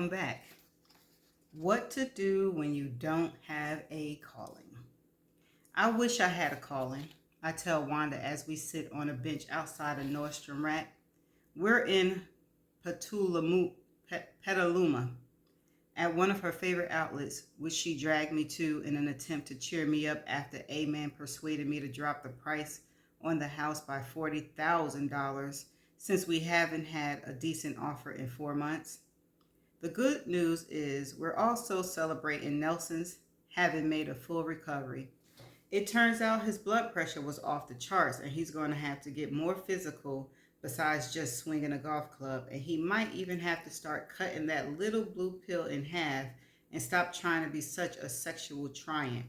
welcome back. What to do when you don't have a calling? I wish I had a calling. I tell Wanda as we sit on a bench outside of Nordstrom Rack. We're in Petaluma at one of her favorite outlets, which she dragged me to in an attempt to cheer me up after A-Man persuaded me to drop the price on the house by $40,000 since we haven't had a decent offer in 4 months. The good news is we're also celebrating Nelson's having made a full recovery. It turns out his blood pressure was off the charts and he's going to have to get more physical besides just swinging a golf club. And he might even have to start cutting that little blue pill in half and stop trying to be such a sexual tryant.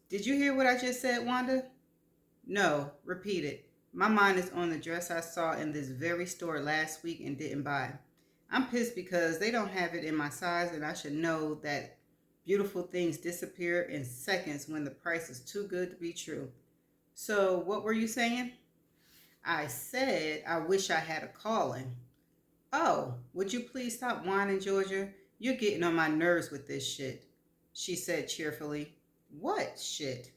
Did you hear what I just said, Wanda? No, repeat it. My mind is on the dress I saw in this very store last week and didn't buy. I'm pissed because they don't have it in my size and I should know that beautiful things disappear in seconds when the price is too good to be true. So, what were you saying? I said I wish I had a calling. Oh, would you please stop whining, Georgia? You're getting on my nerves with this shit, she said cheerfully. What shit?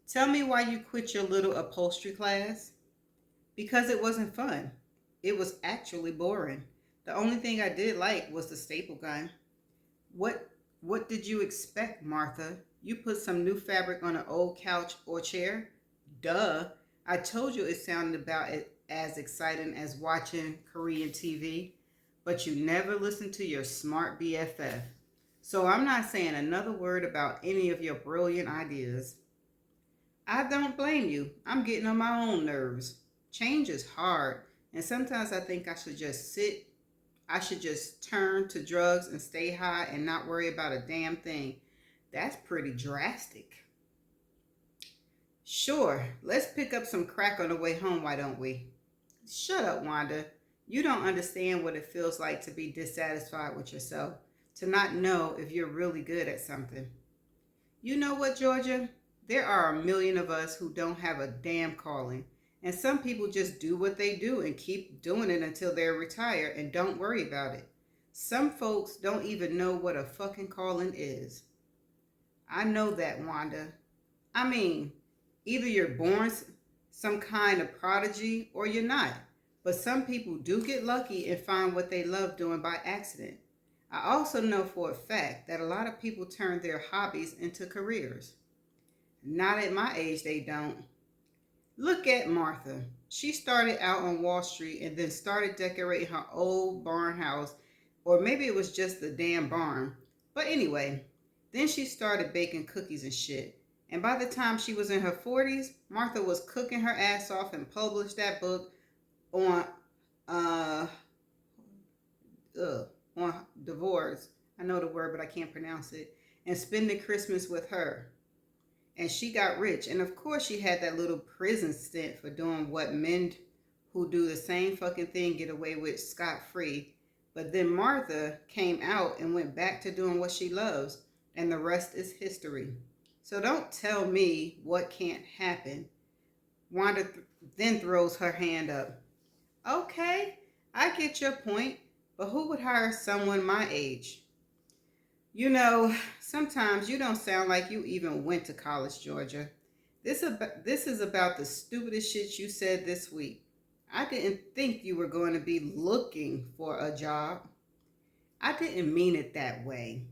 Tell me why you quit your little upholstery class. Because it wasn't fun. It was actually boring. The only thing I did like was the staple gun. What did you expect, Martha? You put some new fabric on an old couch or chair? Duh. I told you it sounded about as exciting as watching Korean TV, but you never listened to your smart BFF. So I'm not saying another word about any of your brilliant ideas. I don't blame you. I'm getting on my own nerves. Change is hard, and sometimes I think I should just turn to drugs and stay high and not worry about a damn thing. That's pretty drastic. Sure, let's pick up some crack on the way home, why don't we? Shut up, Wanda. You don't understand what it feels like to be dissatisfied with yourself, to not know if you're really good at something. You know what, Georgia? There are a million of us who don't have a damn calling. And some people just do what they do and keep doing it until they're retired and don't worry about it. Some folks don't even know what a fucking calling is. I know that, Wanda. I mean, either you're born some kind of prodigy or you're not. But some people do get lucky and find what they love doing by accident. I also know for a fact that a lot of people turn their hobbies into careers. Not at my age, they don't. Look at Martha. She started out on Wall Street and then started decorating her old barn house, or maybe it was just the damn barn. But anyway, then she started baking cookies and shit. And by the time she was in her 40s, Martha was cooking her ass off and published that book on uh on divorce. I know the word, but I can't pronounce it. And spending Christmas with her. And she got rich. And of course, she had that little prison stint for doing what men who do the same fucking thing get away with scot-free. But then Martha came out and went back to doing what she loves. And the rest is history. So don't tell me what can't happen. Wanda then throws her hand up. Okay, I get your point. But who would hire someone my age? You know, sometimes you don't sound like you even went to college, Georgia. This is about the stupidest shit you said this week. I didn't think you were going to be looking for a job. I didn't mean it that way.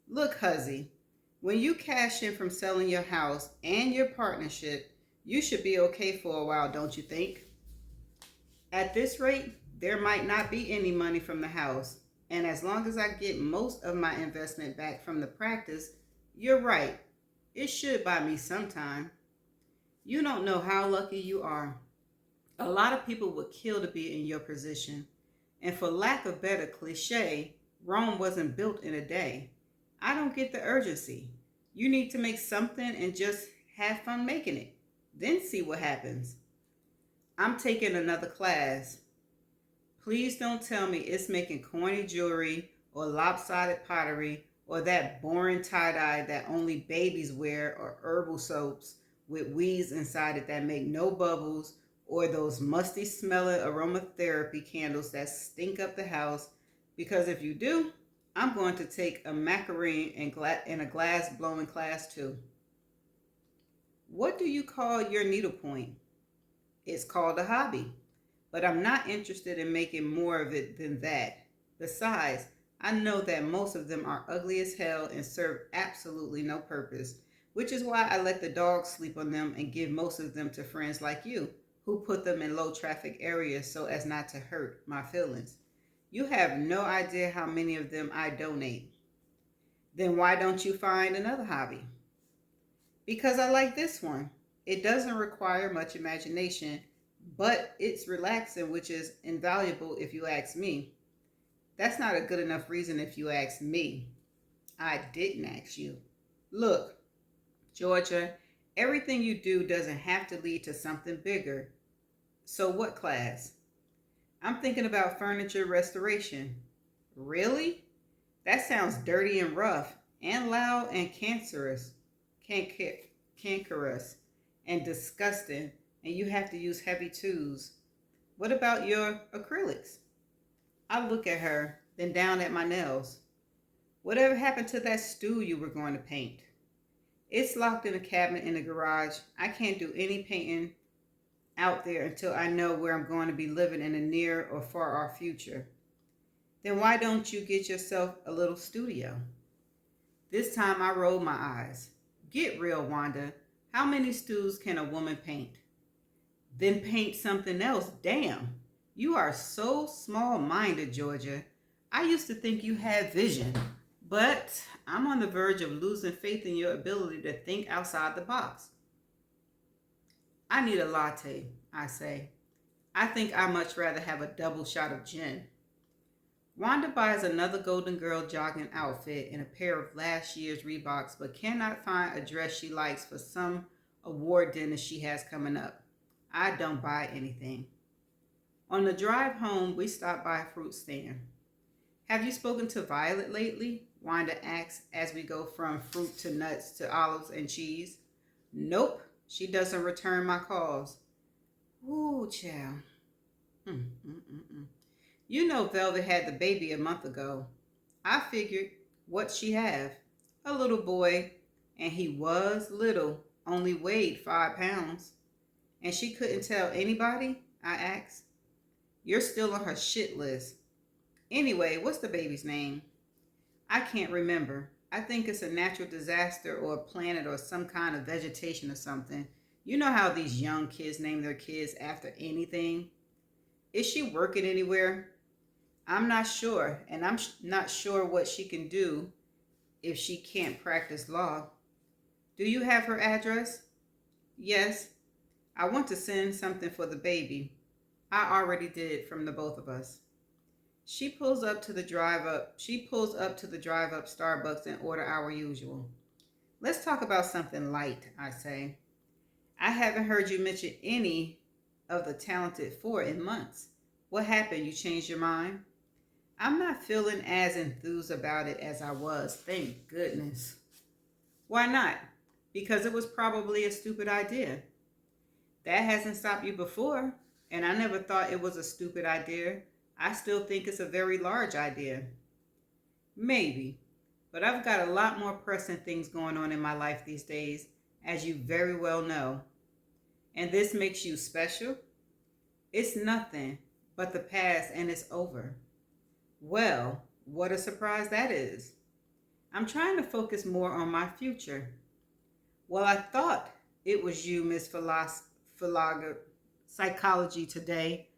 Look, huzzy, when you cash in from selling your house and your partnership, you should be okay for a while, don't you think? At this rate, there might not be any money from the house. And as long as I get most of my investment back from the practice, you're right. It should buy me some time. You don't know how lucky you are. A lot of people would kill to be in your position. And for lack of better cliche, Rome wasn't built in a day. I don't get the urgency. You need to make something and just have fun making it. Then see what happens. I'm taking another class. Please don't tell me it's making corny jewelry or lopsided pottery or that boring tie-dye that only babies wear or herbal soaps with weeds inside it that make no bubbles or those musty smelling aromatherapy candles that stink up the house Because if you do, I'm going to take a macarene and a glass blowing class too. What do you call your needlepoint? It's called a hobby, but I'm not interested in making more of it than that. Besides, I know that most of them are ugly as hell and serve absolutely no purpose, which is why I let the dogs sleep on them and give most of them to friends like you, who put them in low traffic areas so as not to hurt my feelings. You have no idea how many of them I donate. Then why don't you find another hobby? Because I like this one. It doesn't require much imagination, but it's relaxing, which is invaluable if you ask me. That's not a good enough reason if you ask me. I didn't ask you. Look, Georgia, everything you do doesn't have to lead to something bigger. So, what class? I'm thinking about furniture restoration. Really? That sounds dirty and rough, and loud and cankerous, and disgusting, and you have to use heavy tools. What about your acrylics? I look at her, then down at my nails. Whatever happened to that stool you were going to paint? It's locked in a cabinet in the garage. I can't do any painting out there until I know where I'm going to be living in the near or far off future. Then why don't you get yourself a little studio? This time I rolled my eyes. Get real, Wanda. How many stools can a woman paint? Then paint something else. Damn. You are so small minded, Georgia. I used to think you had vision, but I'm on the verge of losing faith in your ability to think outside the box. I need a latte, I say. I think I'd much rather have a double shot of gin. Wanda buys another Golden Girl jogging outfit and a pair of last year's Reeboks, but cannot find a dress she likes for some award dinner she has coming up. I don't buy anything. On the drive home, we stop by a fruit stand. Have you spoken to Violet lately? Wanda asks as we go from fruit to nuts to olives and cheese. Nope, she doesn't return my calls. Ooh, child. You know Velvet had the baby a month ago. I figured, what she have? A little boy, and he was little, only weighed 5 pounds. And she couldn't tell anybody? I asked. You're still on her shit list. Anyway, what's the baby's name? I can't remember. I think it's a natural disaster or a planet or some kind of vegetation or something. You know how these young kids name their kids after anything? Is she working anywhere? I'm not sure, and I'm not sure what she can do if she can't practice law. Do you have her address? Yes. I want to send something for the baby. I already did from the both of us. She pulls up to the drive up Starbucks and order our usual. Let's talk about something light, I say. I haven't heard you mention any of the Talented Four in months. What happened? You changed your mind? I'm not feeling as enthused about it as I was, thank goodness. Why not? Because it was probably a stupid idea. That hasn't stopped you before, and I never thought it was a stupid idea. I still think it's a very large idea. Maybe, but I've got a lot more pressing things going on in my life these days, as you very well know. And this makes you special? It's nothing but the past and it's over. Well, what a surprise that is. I'm trying to focus more on my future. Well, I thought it was you, Miss Psychology Today,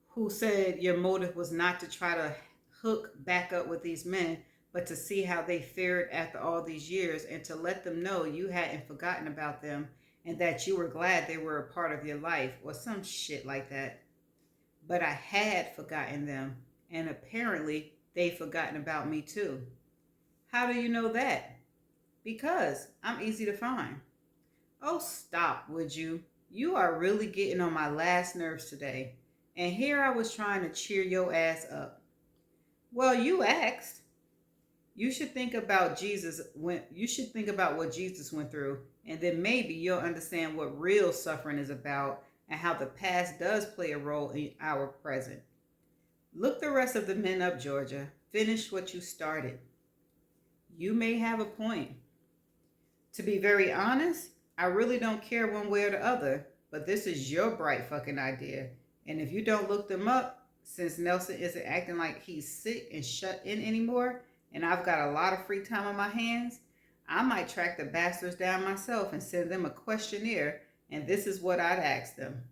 who said your motive was not to try to hook back up with these men, but to see how they fared after all these years and to let them know you hadn't forgotten about them and that you were glad they were a part of your life or some shit like that. But I had forgotten them, and apparently they'd forgotten about me too. How do you know that? Because I'm easy to find. Oh, stop, would you? You are really getting on my last nerves today. And here I was trying to cheer your ass up. Well, you asked. You should think about what Jesus went through, and then maybe you'll understand what real suffering is about and how the past does play a role in our present. Look the rest of the men up, Georgia. Finish what you started. You may have a point. To be very honest, I really don't care one way or the other, but this is your bright fucking idea. And if you don't look them up, since Nelson isn't acting like he's sick and shut in anymore, and I've got a lot of free time on my hands, I might track the bastards down myself and send them a questionnaire, and this is what I'd ask them.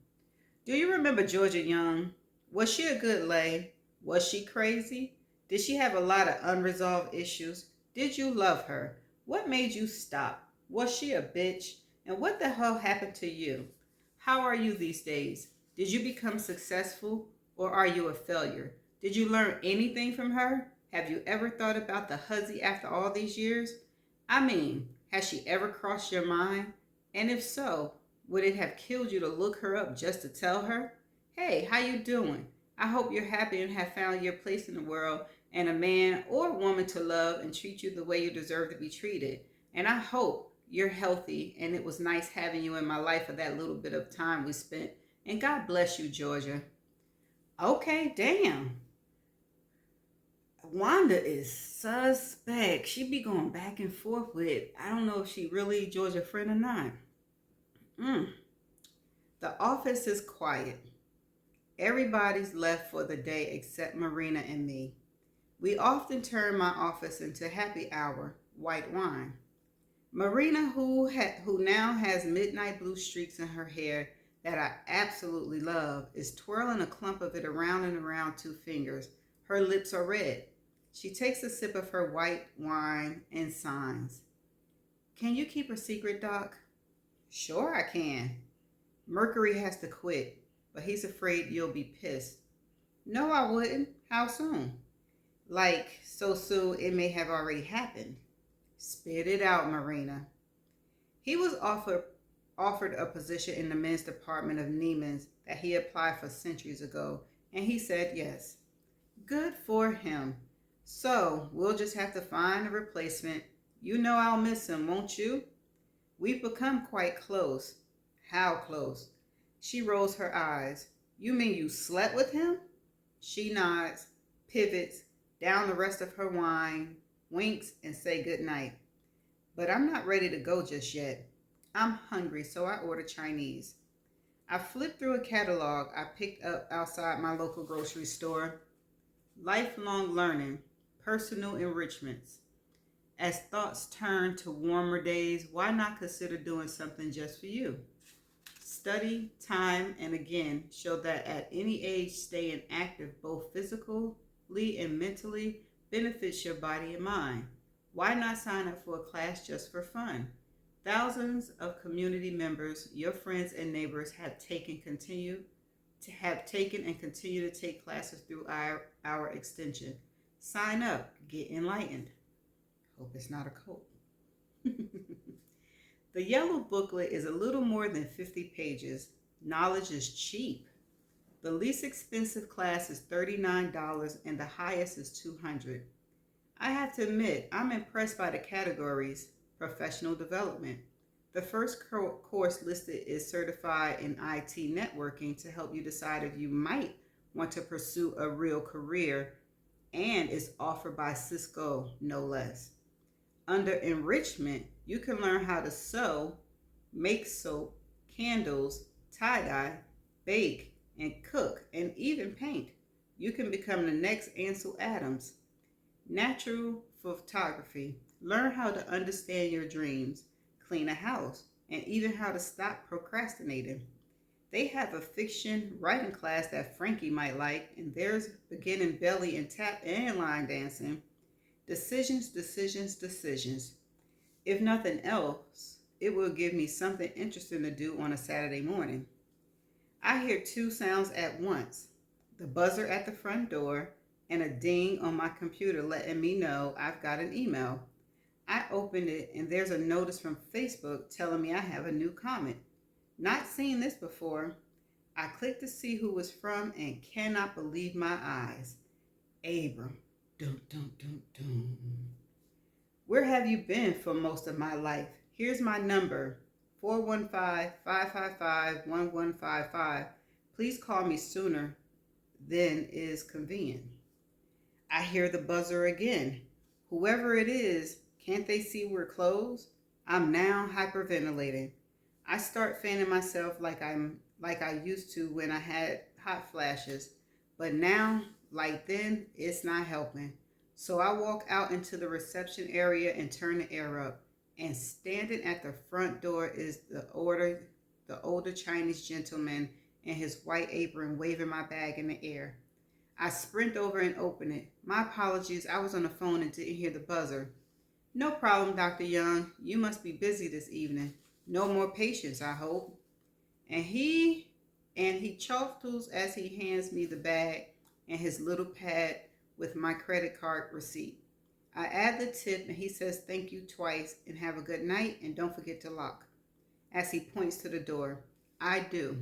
Do you remember Georgia Young? Was she a good lay? Was she crazy? Did she have a lot of unresolved issues? Did you love her? What made you stop? Was she a bitch? And what the hell happened to you? How are you these days? Did you become successful or are you a failure? Did you learn anything from her? Have you ever thought about the hussy after all these years? I mean, has she ever crossed your mind? And if so, would it have killed you to look her up just to tell her, "Hey, how you doing? I hope you're happy and have found your place in the world and a man or woman to love and treat you the way you deserve to be treated. And I hope you're healthy and it was nice having you in my life for that little bit of time we spent. And God bless you, Georgia." Okay, damn. Wanda is suspect. She be going back and forth with, I don't know if she really Georgia friend or not. The office is quiet. Everybody's left for the day except Marina and me. We often turn my office into happy hour, white wine. Marina, who now has midnight blue streaks in her hair that I absolutely love, is twirling a clump of it around and around 2 fingers. Her lips are red. She takes a sip of her white wine and signs. "Can you keep a secret, Doc?" "Sure I can. Mercury has to quit, but he's afraid you'll be pissed." "No, I wouldn't. How soon?" "Like, so soon it may have already happened." "Spit it out, Marina." He was offered a position in the men's department of Neiman's that he applied for centuries ago, and he said yes. Good for him. So, we'll just have to find a replacement. You know I'll miss him, won't you? We've become quite close. How close? She rolls her eyes. You mean you slept with him? She nods, pivots, down the rest of her wine, winks, and say goodnight. But I'm not ready to go just yet. I'm hungry, so I order Chinese. I flip through a catalog I picked up outside my local grocery store. Lifelong learning, personal enrichments. As thoughts turn to warmer days, why not consider doing something just for you? Study, time, and again show that at any age staying active both physically and mentally benefits your body and mind. Why not sign up for a class just for fun? Thousands of community members, your friends and neighbors have taken and continue to take classes through our extension. Sign up, get enlightened. Hope it's not a cult. The yellow booklet is a little more than 50 pages. Knowledge is cheap. The least expensive class is $39 and the highest is $200. I have to admit, I'm impressed by the categories. Professional development. The first course listed is certified in IT networking to help you decide if you might want to pursue a real career, and is offered by Cisco, no less. Under enrichment, you can learn how to sew, make soap, candles, tie-dye, bake, and cook, and even paint. You can become the next Ansel Adams. Natural photography. Learn how to understand your dreams, clean a house, and even how to stop procrastinating. They have a fiction writing class that Frankie might like, and there's beginning belly and tap and line dancing. Decisions, decisions, decisions. If nothing else, it will give me something interesting to do on a Saturday morning. I hear 2 sounds at once: the buzzer at the front door and a ding on my computer letting me know I've got an email. I open it and there's a notice from Facebook telling me I have a new comment. Not seen this before. I click to see who it's from and cannot believe my eyes. Abram. Dun, dun, dun, dun. Where have you been for most of my life? Here's my number, 415-555-1155. Please call me sooner then is convenient. I hear the buzzer again. Whoever it is, can't they see we're closed? I'm now hyperventilating. I start fanning myself like I used to when I had hot flashes, but now, like then, it's not helping. So I walk out into the reception area and turn the air up. And standing at the front door is the older Chinese gentleman in his white apron waving my bag in the air. I sprint over and open it. My apologies, I was on the phone and didn't hear the buzzer. No problem, Dr. Young. You must be busy this evening. No more patients, I hope. And he chuckles as he hands me the bag and his little pad with my credit card receipt. I add the tip and he says thank you twice and have a good night and don't forget to lock. As he points to the door, I do.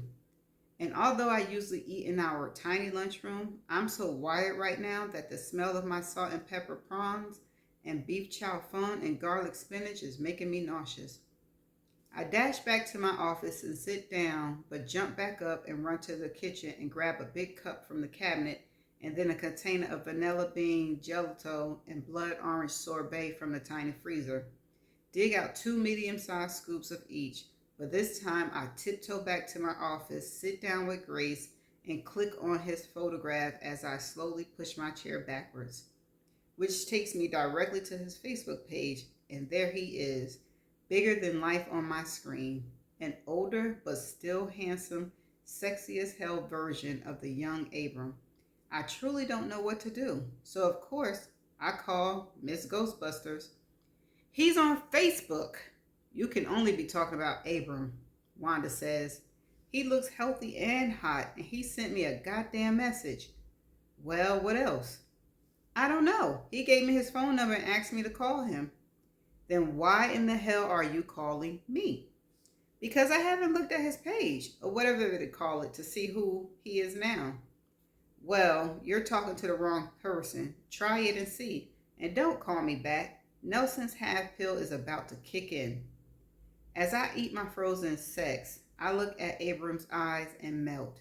And although I usually eat in our tiny lunchroom, I'm so wired right now that the smell of my salt and pepper prawns and beef chow fun and garlic spinach is making me nauseous. I dash back to my office and sit down, but jump back up and run to the kitchen and grab a big cup from the cabinet and then a container of vanilla bean gelato and blood orange sorbet from the tiny freezer. Dig out 2 medium-sized scoops of each, but this time I tiptoe back to my office, sit down with Grace, and click on his photograph as I slowly push my chair backwards, which takes me directly to his Facebook page, and there he is, bigger than life on my screen, an older but still handsome, sexy as hell version of the young Abram. I truly don't know what to do, so of course I call Miss Ghostbusters. He's on Facebook. You can only be talking about Abram, Wanda says. He looks healthy and hot, and he sent me a goddamn message. Well, what else? I don't know. He gave me his phone number and asked me to call him. Then why in the hell are you calling me? Because I haven't looked at his page, or whatever they call it, to see who he is now. Well, you're talking to the wrong person. Try it and see. And don't call me back. Nelson's half pill is about to kick in. As I eat my frozen sex, I look at Abram's eyes and melt.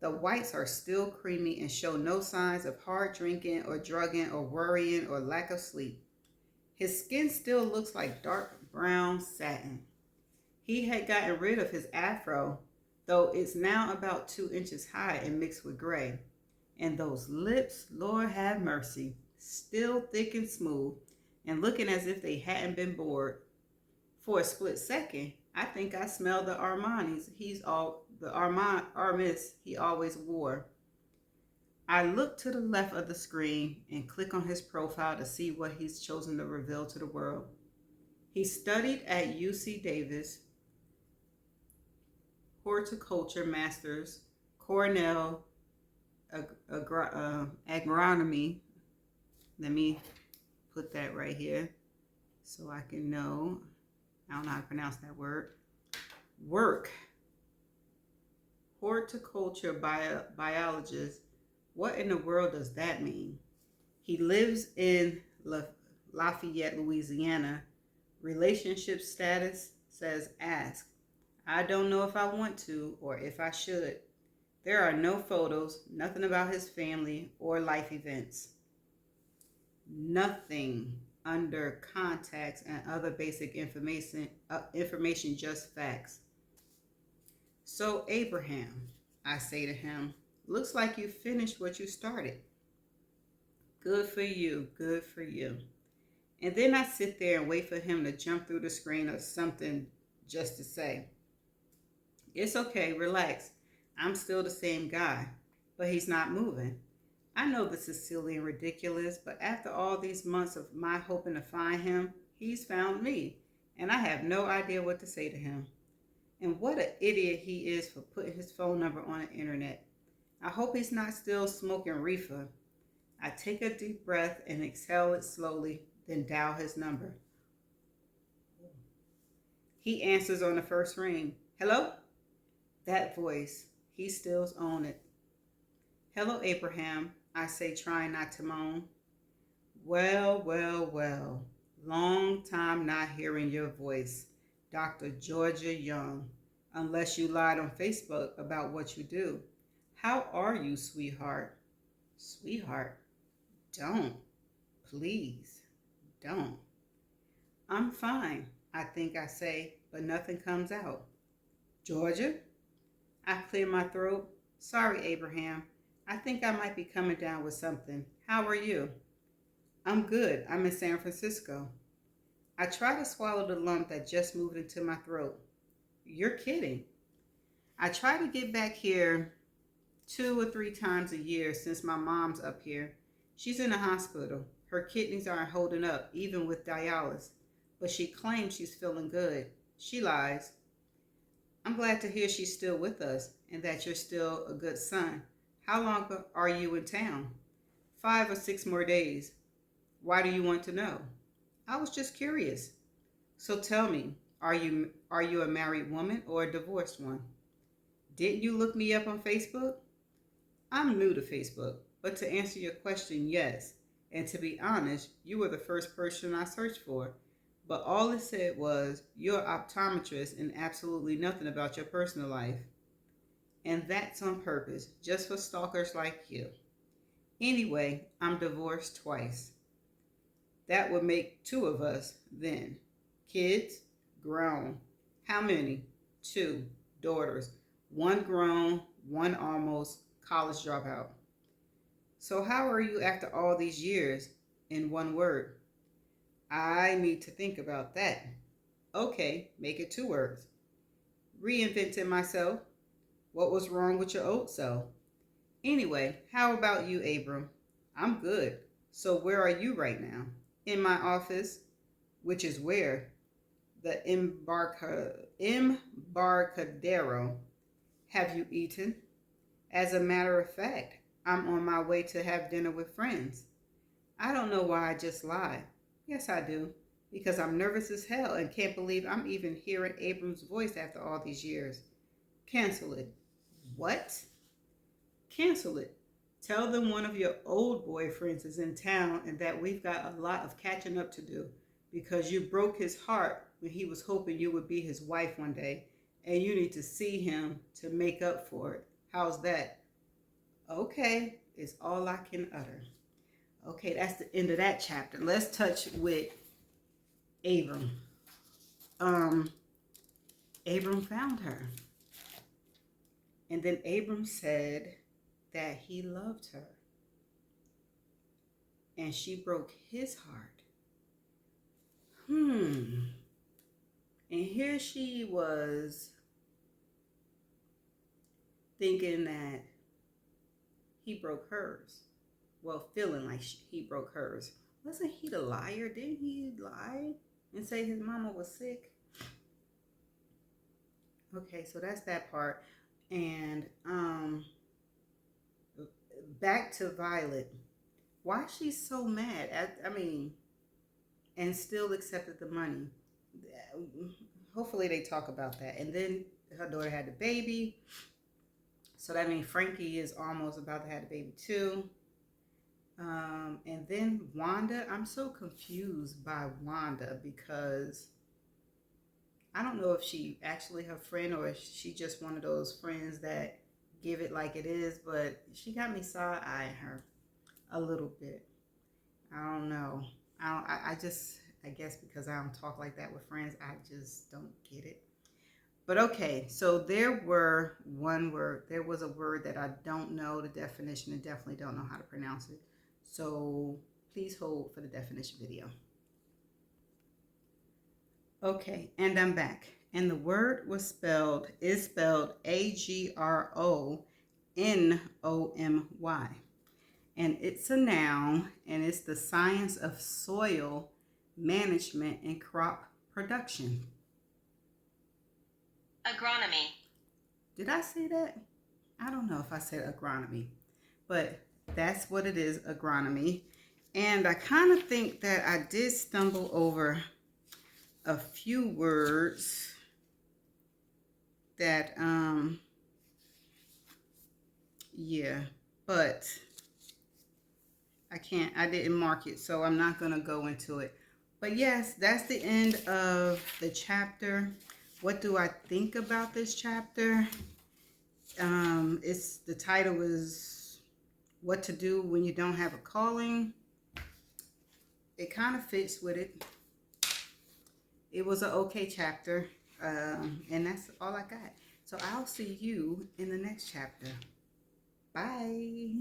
The whites are still creamy and show no signs of hard drinking or drugging or worrying or lack of sleep. His skin still looks like dark brown satin. He had gotten rid of his afro, though it's now about 2 inches high and mixed with gray. And those lips, Lord have mercy, still thick and smooth and looking as if they hadn't been bored. For a split second, I think I smelled the Armani's Armis he always wore. I look to the left of the screen and click on his profile to see what he's chosen to reveal to the world. He studied at UC Davis, horticulture masters, Cornell agronomy. Let me put that right here so I can know. I don't know how to pronounce that word. Work. Horticulture biologist. What in the world does that mean? He lives in Lafayette, Louisiana. Relationship status says ask. I don't know if I want to or if I should. There are no photos, nothing about his family or life events. Nothing under contacts and other basic information, just facts. So Abraham, I say to him, looks like you finished what you started. Good for you, good for you. And then I sit there and wait for him to jump through the screen or something just to say, it's okay, relax. I'm still the same guy, but he's not moving. I know this is silly and ridiculous, but after all these months of my hoping to find him, he's found me, and I have no idea what to say to him. And what an idiot he is for putting his phone number on the internet. I hope he's not still smoking reefer. I take a deep breath and exhale it slowly, then dial his number. He answers on the first ring. Hello? That voice, he still's on it. Hello, Abraham, I say, trying not to moan. Well, well, well. Long time not hearing your voice, Dr. Georgia Young, unless you lied on Facebook about what you do. How are you, sweetheart? Sweetheart, don't. Please, don't. I'm fine, I think I say, but nothing comes out. Georgia? I clear my throat. Sorry, Abraham. I think I might be coming down with something. How are you? I'm good. I'm in San Francisco. I try to swallow the lump that just moved into my throat. You're kidding. I try to get back here 2 or 3 times a year since my mom's up here. She's in the hospital. Her kidneys aren't holding up, even with dialysis, but she claims she's feeling good. She lies. I'm glad to hear she's still with us and that you're still a good son. How long are you in town? 5 or 6 more days. Why do you want to know? I was just curious. So tell me, are you a married woman or a divorced one? Didn't you look me up on Facebook? I'm new to Facebook, but to answer your question, yes. And to be honest, you were the first person I searched for. But all it said was, you're an optometrist and absolutely nothing about your personal life. And that's on purpose, just for stalkers like you. Anyway, I'm divorced twice. That would make 2 of us then. Kids? Grown. How many? 2. Daughters. 1 grown, 1 almost college dropout. So how are you after all these years? In one word. I need to think about that. Okay, make it 2 words. Reinventing myself. What was wrong with your old self? Anyway, how about you, Abram? I'm good. So where are you right now? In my office, which is where? The Embarcadero. Have you eaten? As a matter of fact, I'm on my way to have dinner with friends. I don't know why I just lied. Yes, I do. Because I'm nervous as hell and can't believe I'm even hearing Abram's voice after all these years. Cancel it. What? Cancel it. Tell them one of your old boyfriends is in town and that we've got a lot of catching up to do because you broke his heart when he was hoping you would be his wife one day and you need to see him to make up for it. How's that? Okay, is all I can utter. Okay, that's the end of that chapter. Let's touch with Abram. Abram found her. And then Abram said that he loved her. And she broke his heart. And here she was thinking that he broke hers. Well, feeling like he broke hers. Wasn't he the liar? Didn't he lie and say his mama was sick? Okay, so that's that part. And back to Violet. Why she's so mad? And still accepted the money. Hopefully they talk about that. And then her daughter had the baby. So that means Frankie is almost about to have the baby too. And then Wanda, I'm so confused by Wanda because I don't know if she actually her friend or if she just one of those friends that give it like it is, but she got me side-eyeing her a little bit. I don't know. I guess because I don't talk like that with friends, I just don't get it. But okay, so there was a word that I don't know the definition and definitely don't know how to pronounce it. So please hold for the definition video. Okay, and I'm back. And the word is spelled Agronomy. And it's a noun, and it's the science of soil management and crop production. Agronomy. Did I say that? I don't know if I said agronomy, but that's what it is, agronomy. And I kind of think that I did stumble over a few words that, but I didn't mark it, so I'm not going to go into it. But yes, that's the end of the chapter. What do I think about this chapter? The title is what to do when you don't have a calling. It kind of fits with it. It was an okay chapter, and that's all I got. So I'll see you in the next chapter. Bye.